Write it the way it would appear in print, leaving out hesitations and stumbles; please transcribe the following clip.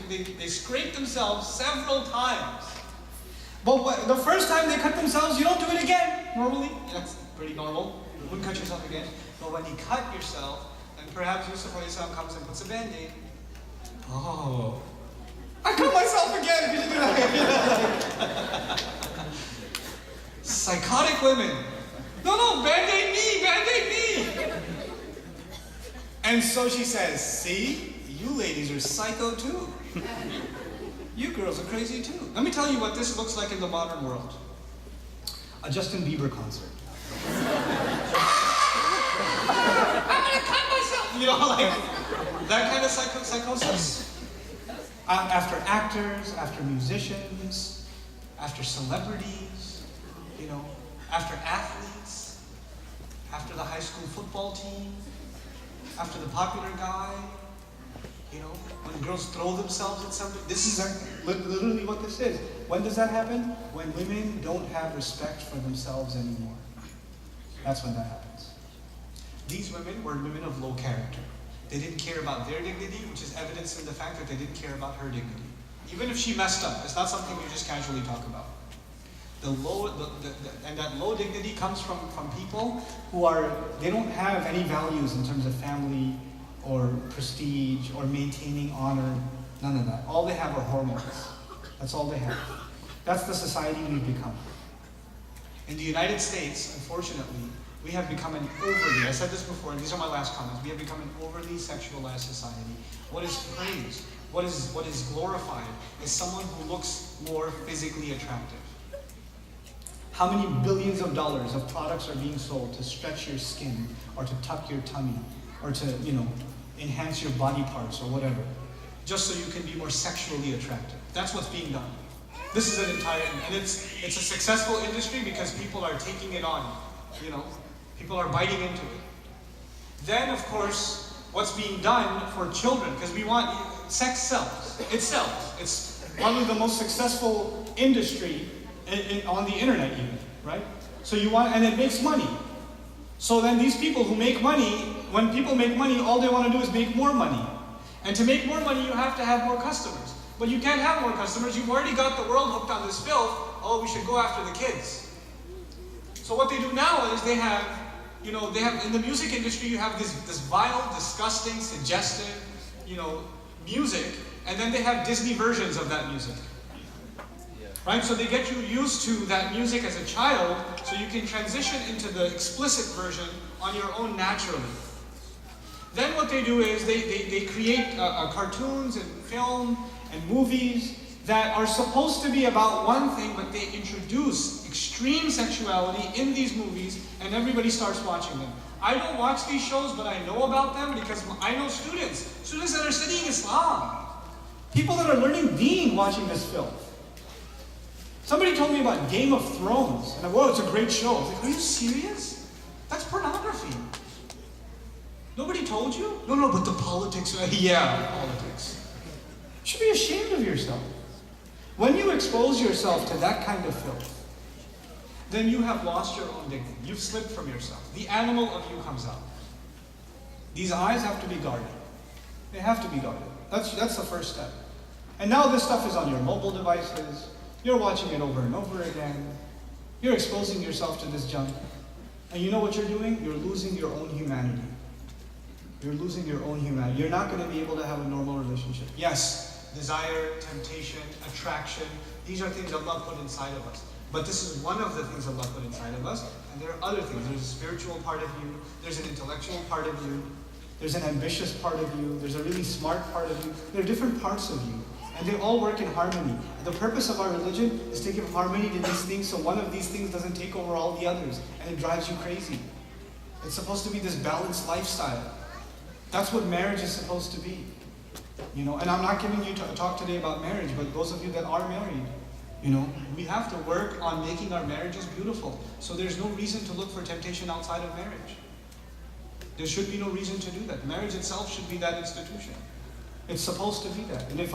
they scrape themselves several times. But the first time they cut themselves, you don't do it again, normally. That's pretty normal. You wouldn't cut yourself again. But when you cut yourself, and perhaps Yusuf comes and puts a band-aid, oh, I cut myself again! Did you do that? Psychotic women. No, band-aid me, band-aid me! And so she says, see, you ladies are psycho too. You girls are crazy too. Let me tell you what this looks like in the modern world. A Justin Bieber concert. I'm gonna cut myself! You know, like, that kind of psychosis. After actors, after musicians, after celebrities, you know, after athletes, after the high school football team, after the popular guy, you know, when girls throw themselves at somebody. This is literally what this is. When does that happen? When women don't have respect for themselves anymore. That's when that happens. These women were women of low character. They didn't care about their dignity, which is evidenced in the fact that they didn't care about her dignity. Even if she messed up, it's not something you just casually talk about. And that low dignity comes from people who they don't have any values in terms of family or prestige or maintaining honor, none of that. All they have are hormones. That's all they have. That's the society we've become. In the United States, unfortunately, we have become an overly, I said this before, and these are my last comments, we have become an overly sexualized society. What is praised, what is glorified, is someone who looks more physically attractive. How many billions of dollars of products are being sold to stretch your skin, or to tuck your tummy, or to, you know, enhance your body parts, or whatever, just so you can be more sexually attractive. That's what's being done. This is an entire, and it's a successful industry because people are taking it on, you know. People are biting into it. Then, of course, what's being done for children, because we want, sex sells. It sells. It's probably the most successful industry on the internet even, right? So you want, and it makes money. So then these people who make money, when people make money, all they want to do is make more money. And to make more money, you have to have more customers. But you can't have more customers. You've already got the world hooked on this filth. Oh, we should go after the kids. So what they do now is they have, you know, in the music industry, you have this vile, disgusting, suggestive, you know, music, and then they have Disney versions of that music. Right? So they get you used to that music as a child, so you can transition into the explicit version on your own naturally. Then what they do is they create cartoons and film and movies that are supposed to be about one thing, but they introduce extreme sexuality in these movies, and everybody starts watching them. I don't watch these shows, but I know about them because I know students that are studying Islam. People that are learning deen watching this film. Somebody told me about Game of Thrones, and whoa, it's a great show. I was like, are you serious? That's pornography. Nobody told you? No, but the politics, yeah, politics. You should be ashamed of yourself. When you expose yourself to that kind of filth, then you have lost your own dignity. You've slipped from yourself. The animal of you comes out. These eyes have to be guarded. They have to be guarded. That's the first step. And now this stuff is on your mobile devices. You're watching it over and over again. You're exposing yourself to this junk. And you know what you're doing? You're losing your own humanity. You're losing your own humanity. You're not going to be able to have a normal relationship. Yes, desire, temptation, attraction, these are things Allah put inside of us. But this is one of the things Allah put inside of us, and there are other things. There's a spiritual part of you, there's an intellectual part of you, there's an ambitious part of you, there's a really smart part of you. There are different parts of you, and they all work in harmony. The purpose of our religion is to give harmony to these things so one of these things doesn't take over all the others, and it drives you crazy. It's supposed to be this balanced lifestyle. That's what marriage is supposed to be. You know, and I'm not giving you a talk today about marriage, but those of you that are married, you know, we have to work on making our marriages beautiful. So there's no reason to look for temptation outside of marriage. There should be no reason to do that. Marriage itself should be that institution. It's supposed to be that. And if